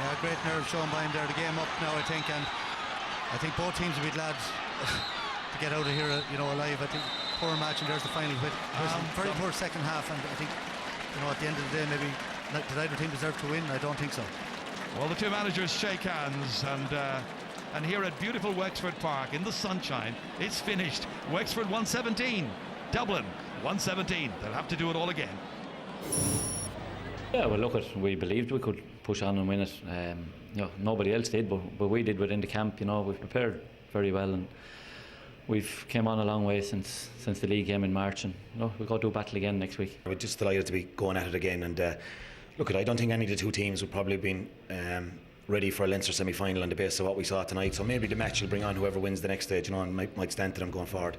Yeah, great nerve shown by him there. The game up now, I think, and I think both teams will be glad to get out of here, alive. I think poor match, and there's the final bit. Very poor second half, and I think, at the end of the day, maybe did either team deserve to win? I don't think so. Well, the two managers shake hands, and here at beautiful Wexford Park in the sunshine, it's finished. Wexford 117, Dublin 117. They'll have to do it all again. Yeah, well, look, we believed we could push on and win it. Nobody else did, but we did within the camp. We've prepared very well, and we've came on a long way since the league game in March, and we'll go do battle again next week. We're just delighted to be going at it again, and look, I don't think any of the two teams would probably have been ready for a Leinster semi-final on the basis of what we saw tonight. So maybe the match will bring on whoever wins the next stage, and might stand to them going forward.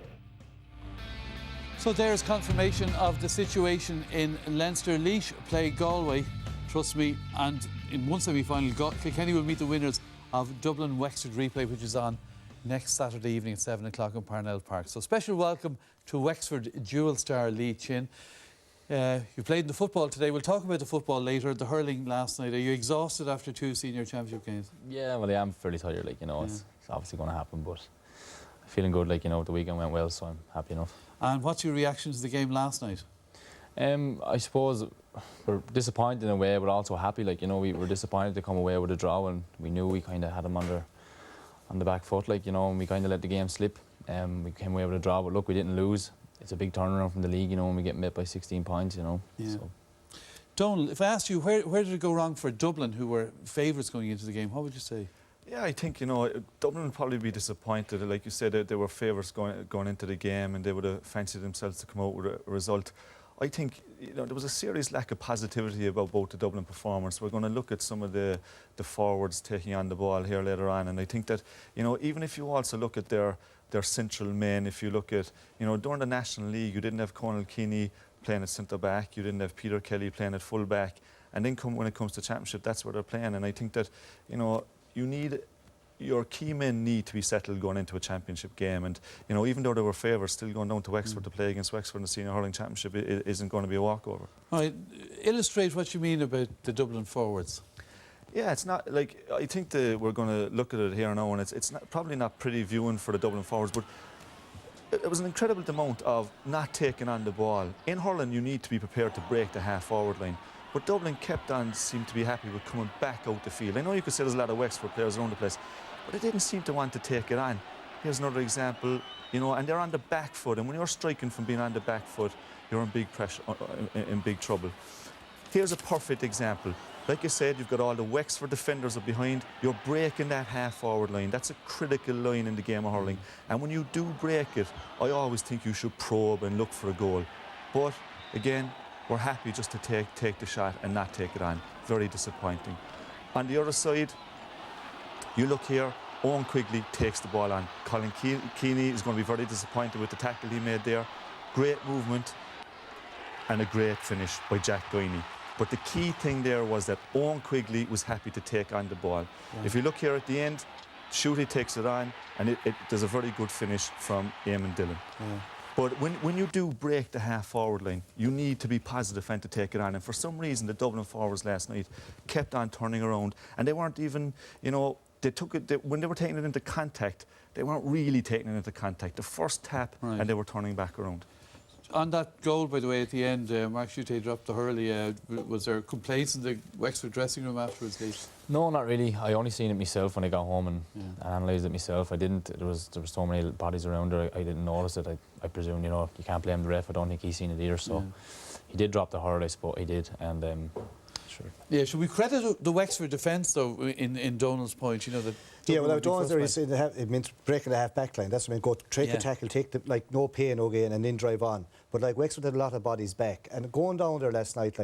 So there's confirmation of the situation in Leinster. Laois play Galway, trust me, and in one semi-final, Kilkenny will meet the winners of Dublin Wexford replay, which is on next Saturday evening at 7 o'clock in Parnell Park. So special welcome to Wexford dual star Lee Chin. You played in the football today. We'll talk about the football later. The hurling last night. Are you exhausted after two senior championship games? Yeah, well, I am fairly tired. It's obviously going to happen, but feeling good. The weekend went well, so I'm happy enough. And what's your reaction to the game last night? I suppose we're disappointed in a way, but also happy. We were disappointed to come away with a draw, and we knew we kind of had them on the back foot, and we kind of let the game slip. We came away with a draw, but look, we didn't lose. It's a big turnaround from the league, when we get met by 16 points, Yeah. So. Donald, if I asked you, where did it go wrong for Dublin, who were favourites going into the game, what would you say? Yeah, I think, Dublin would probably be disappointed. Like you said, they were favourites going into the game, and they would have fancied themselves to come out with a result. I think, there was a serious lack of positivity about both the Dublin performance. We're going to look at some of the forwards taking on the ball here later on, and I think that, even if you also look at their central men, if you look at, during the National League, you didn't have Conal Keaney playing at centre-back, you didn't have Peter Kelly playing at full-back, and then when it comes to championship, that's where they're playing, and I think that, your key men need to be settled going into a championship game, and even though they were favourites, still going down to Wexford to play against Wexford in the Senior Hurling Championship isn't going to be a walkover. All right, illustrate what you mean about the Dublin forwards. Yeah, it's not I think we're going to look at it here now, and it's probably not pretty viewing for the Dublin forwards, but it was an incredible amount of not taking on the ball. In hurling, you need to be prepared to break the half-forward line. But Dublin seemed to be happy with coming back out the field. I know you could say there's a lot of Wexford players around the place, but they didn't seem to want to take it on. Here's another example, and they're on the back foot, and when you're striking from being on the back foot, you're in big pressure, in big trouble. Here's a perfect example. Like you said, you've got all the Wexford defenders up behind. You're breaking that half-forward line. That's a critical line in the game of hurling. And when you do break it, I always think you should probe and look for a goal. But, again, we're happy just to take the shot and not take it on. Very disappointing. On the other side, you look here, Owen Quigley takes the ball on. Colin Keaney is going to be very disappointed with the tackle he made there. Great movement and a great finish by Jack Guiney. But the key thing there was that Owen Quigley was happy to take on the ball. Yeah. If you look here at the end, Shooty takes it on, and there's a very good finish from Eamon Dillon. Yeah. But when you do break the half-forward line, you need to be positive and to take it on. And for some reason, the Dublin forwards last night kept on turning around, and they weren't even, they took it, when they were taking it into contact, they weren't really taking it into contact. The first tap, right, and they were turning back around. On that goal, by the way, at the end, Mark Shute dropped the hurley. Was there complaints in the Wexford dressing room afterwards, Lee? No, not really. I only seen it myself when I got home and analysed it myself. I didn't. There was so many bodies around there. I didn't notice it. I presume, you can't blame the ref. I don't think he's seen it either. So he did drop the hurley, I suppose he did. And sure. Yeah, should we credit the Wexford defence though in Donald's point? That. Yeah, well, Donald's there. It means breaking the half back line. That's what I mean. Go take the tackle, take the no pain, no gain, and then drive on. But Wexford had a lot of bodies back, and going down there last night,